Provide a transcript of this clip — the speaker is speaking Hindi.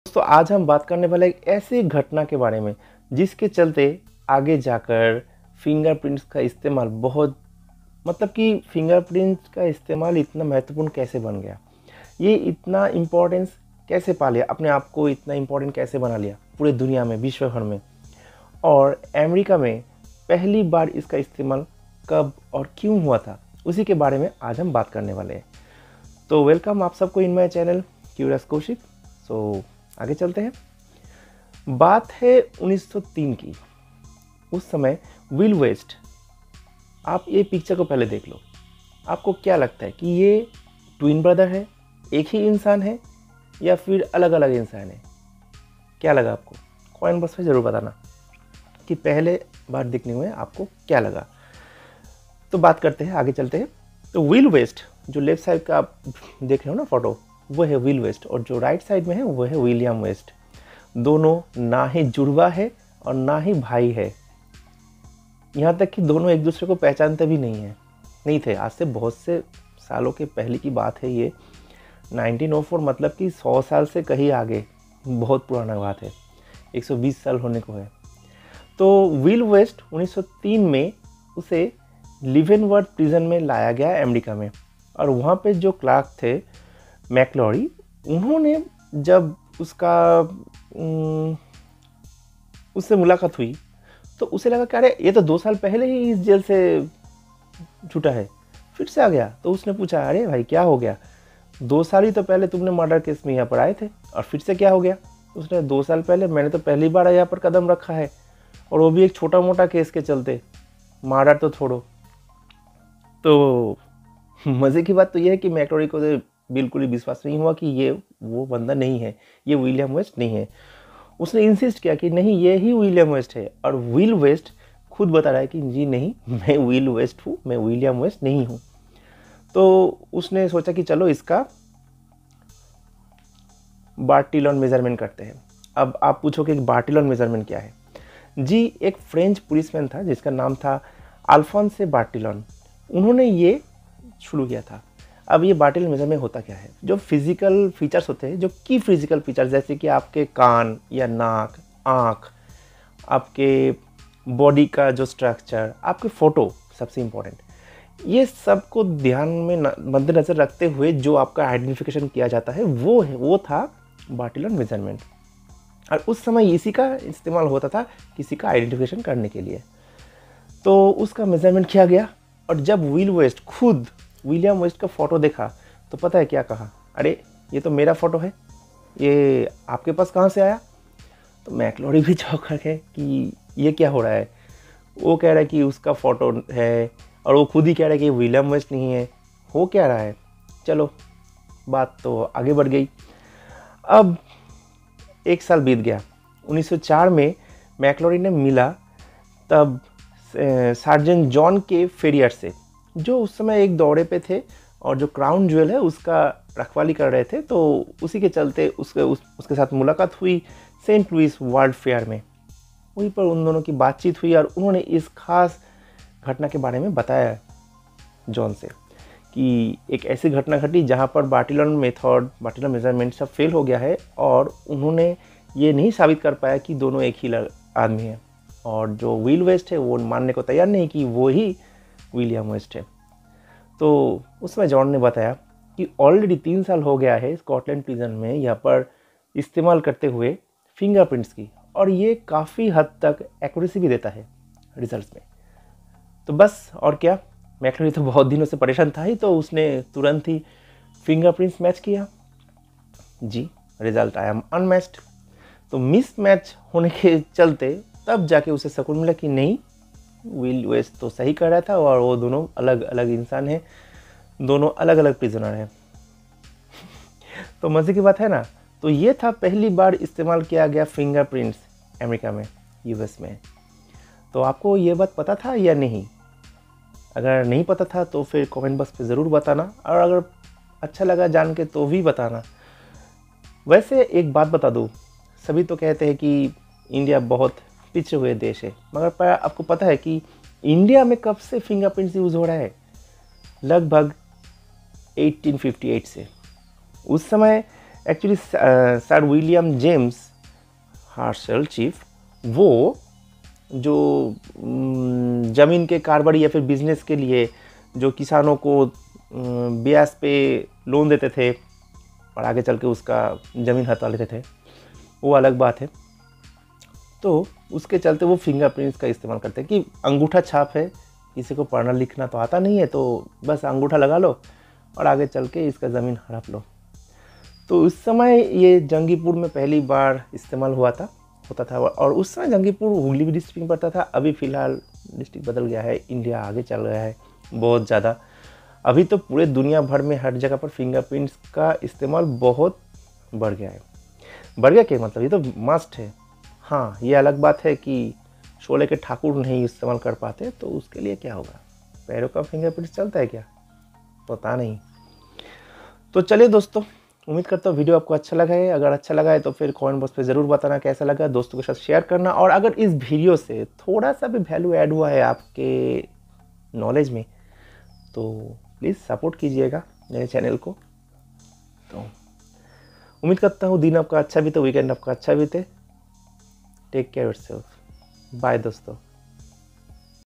दोस्तों आज हम बात करने वाले एक ऐसी घटना के बारे में जिसके चलते आगे जाकर फिंगरप्रिंट्स का इस्तेमाल बहुत कि फिंगरप्रिंट्स का इस्तेमाल इतना महत्वपूर्ण कैसे बन गया, ये इतना इम्पोर्टेंस कैसे पा लिया, अपने आप को इतना इम्पोर्टेंट कैसे बना लिया पूरे दुनिया में, विश्व भर में। और अमेरिका में पहली बार इसका इस्तेमाल कब और क्यों हुआ था, उसी के बारे में आज हम बात करने वाले हैं। तो वेलकम आप सबको in my channel curious Kaushik. आगे चलते हैं। बात है 1903 की। उस समय विल वेस्ट, आप ये पिक्चर को पहले देख लो, आपको क्या लगता है कि ये ट्विन ब्रदर है, एक ही इंसान है या फिर अलग अलग इंसान है? क्या लगा आपको? कमेंट बॉक्स में ज़रूर बताना कि पहले बार देखने हुए आपको क्या लगा। तो बात करते हैं, आगे चलते हैं। तो विल वेस्ट जो लेफ्ट साइड का आप देख रहे हो ना फोटो, वो है विल वेस्ट, और जो राइट साइड में है वो है विलियम वेस्ट। दोनों ना ही जुड़वा है और ना ही भाई है, यहाँ तक कि दोनों एक दूसरे को पहचानते भी नहीं थे। आज से बहुत से सालों के पहले की बात है ये, 1904, मतलब कि 100 साल से कहीं आगे, बहुत पुराना बात है, 120 साल होने को है। तो विल वेस्ट 1903 में उसे लिवेनवर्थ प्रिजन में लाया गया अमेरिका में, और वहाँ पे जो क्लार्क थे मैक्लोरी, उन्होंने जब उससे मुलाकात हुई तो उसे लगा कि अरे ये तो 2 साल पहले ही इस जेल से छूटा है, फिर से आ गया। तो उसने पूछा, अरे भाई क्या हो गया, 2 साल ही तो पहले तुमने मर्डर केस में यहाँ पर आए थे और फिर से क्या हो गया? उसने 2 साल पहले मैंने तो पहली बार यहाँ पर कदम रखा है, और वो भी एक छोटा मोटा केस के चलते, मर्डर तो छोड़ो। तो मज़े की बात तो यह है कि मैक्लोरी को बिल्कुल ही विश्वास नहीं हुआ कि ये वो बंदा नहीं है, ये विलियम वेस्ट नहीं है। उसने इंसिस्ट किया कि नहीं, ये ही विलियम वेस्ट है, और विल वेस्ट खुद बता रहा है कि जी नहीं, मैं विल वेस्ट हूँ, मैं विलियम वेस्ट नहीं हूँ। तो उसने सोचा कि चलो इसका बार्टिलॉन मेजरमेंट करते हैं। अब आप पूछोगे कि बार्टिलॉन मेजरमेंट क्या है? जी, एक फ्रेंच पुलिसमैन था जिसका नाम था अल्फोंस बार्टिलॉन, उन्होंने ये शुरू किया था। अब ये बार्टिलॉन मेजरमेंट होता क्या है? जो फिजिकल फीचर्स होते हैं, जो की फिजिकल फीचर्स, जैसे कि आपके कान या नाक, आँख, आपके बॉडी का जो स्ट्रक्चर, आपके फ़ोटो, सबसे इम्पोर्टेंट, ये सब को ध्यान में मद्देनज़र रखते हुए जो आपका आइडेंटिफिकेशन किया जाता है, वो था बार्टिलॉन मेजरमेंट। और उस समय इसी का इस्तेमाल होता था किसी का आइडेंटिफिकेशन करने के लिए। तो उसका मेजरमेंट किया गया, और जब विल वेस्ट खुद विलियम वेस्ट का फ़ोटो देखा तो पता है क्या कहा? अरे ये तो मेरा फ़ोटो है, ये आपके पास कहाँ से आया? तो मैक्लोरी भी चौंक गए कि ये क्या हो रहा है। वो कह रहा है कि उसका फ़ोटो है, और वो खुद ही कह रहा है कि विलियम वेस्ट नहीं है, हो क्या रहा है? चलो बात तो आगे बढ़ गई। अब 1 साल बीत गया। 1904 में मैक्लोरी ने मिला तब सार्जेंट जॉन के फेरियर से, जो उस समय एक दौरे पे थे और जो क्राउन ज्वेल है उसका रखवाली कर रहे थे। तो उसी के चलते उसके साथ मुलाकात हुई सेंट लुइस वर्ल्ड फेयर में। वहीं पर उन दोनों की बातचीत हुई, और उन्होंने इस खास घटना के बारे में बताया जॉन से कि एक ऐसी घटना घटी जहां पर बार्टिलॉन मेथड, बार्टिलॉन मेजरमेंट सब फेल हो गया है, और उन्होंने ये नहीं साबित कर पाया कि दोनों एक ही आदमी हैं। और जो विल वेस्ट है वो मानने को तैयार नहीं कि वो ही विलियम वेस्ट है। तो उसमें जॉन ने बताया कि ऑलरेडी 3 साल हो गया है स्कॉटलैंड प्रिजन में यहाँ पर इस्तेमाल करते हुए फिंगरप्रिंट्स की, और ये काफ़ी हद तक एक्यूरेसी भी देता है रिजल्ट्स में। तो बस और क्या, मैक्लोरी तो बहुत दिनों से परेशान था ही, तो उसने तुरंत ही फिंगरप्रिंट्स मैच किया। जी, रिजल्ट आया अनमैच्ड। तो मिस मैच होने के चलते तब जाके उसे सुकून मिला कि नहीं, विल वेस्ट तो सही कर रहा था, और वो दोनों अलग अलग इंसान हैं, दोनों अलग अलग प्रिजनर हैं। तो मज़े की बात है ना। तो ये था पहली बार इस्तेमाल किया गया फिंगरप्रिंट्स अमेरिका में, यूएस में। तो आपको ये बात पता था या नहीं? अगर नहीं पता था तो फिर कमेंट बॉक्स पे ज़रूर बताना, और अगर अच्छा लगा जान के तो भी बताना। वैसे एक बात बता दूँ, सभी तो कहते हैं कि इंडिया बहुत पिछड़े हुए देश है, मगर आपको पता है कि इंडिया में कब से फिंगरप्रिंट्स यूज़ हो रहा है? लगभग 1858 से। उस समय actually sir William James Herschel chief, वो जो ज़मीन के कारोबारी या फिर बिजनेस के लिए जो किसानों को ब्याज पे लोन देते थे और आगे चल के उसका ज़मीन हथवा लेते थे, वो अलग बात है। तो उसके चलते वो फिंगरप्रिंट्स का इस्तेमाल करते हैं कि अंगूठा छाप है, किसी को पढ़ना लिखना तो आता नहीं है, तो बस अंगूठा लगा लो और आगे चल के इसका ज़मीन हड़प लो। तो उस समय ये जंगीपुर में पहली बार इस्तेमाल होता था और उस समय जंगीपुर हुगली डिस्ट्रिक्ट में पड़ता था। अभी फ़िलहाल डिस्ट्रिक्ट बदल गया है, इंडिया आगे चल गया है बहुत ज़्यादा। अभी तो पूरे दुनिया भर में हर जगह पर फिंगरप्रिंट्स का इस्तेमाल बहुत बढ़ गया है। बढ़ गया क्या मतलब, ये तो मस्ट है। हाँ, ये अलग बात है कि शोले के ठाकुर नहीं इस्तेमाल कर पाते, तो उसके लिए क्या होगा, पैरों का फिंगरप्रिंट चलता है क्या, पता नहीं। तो चलिए दोस्तों, उम्मीद करता हूँ वीडियो आपको अच्छा लगा है। अगर अच्छा लगा है तो फिर कमेंट बॉक्स पे ज़रूर बताना कैसा लगा, दोस्तों के साथ शेयर करना। और अगर इस वीडियो से थोड़ा सा भी वैल्यू ऐड हुआ है आपके नॉलेज में तो प्लीज़ सपोर्ट कीजिएगा मेरे चैनल को। तो उम्मीद करता हूँ दिन आपका अच्छा बीते, वीकेंड आपका अच्छा बीते। टेक केयर योरसेल्फ, बाय दोस्तों।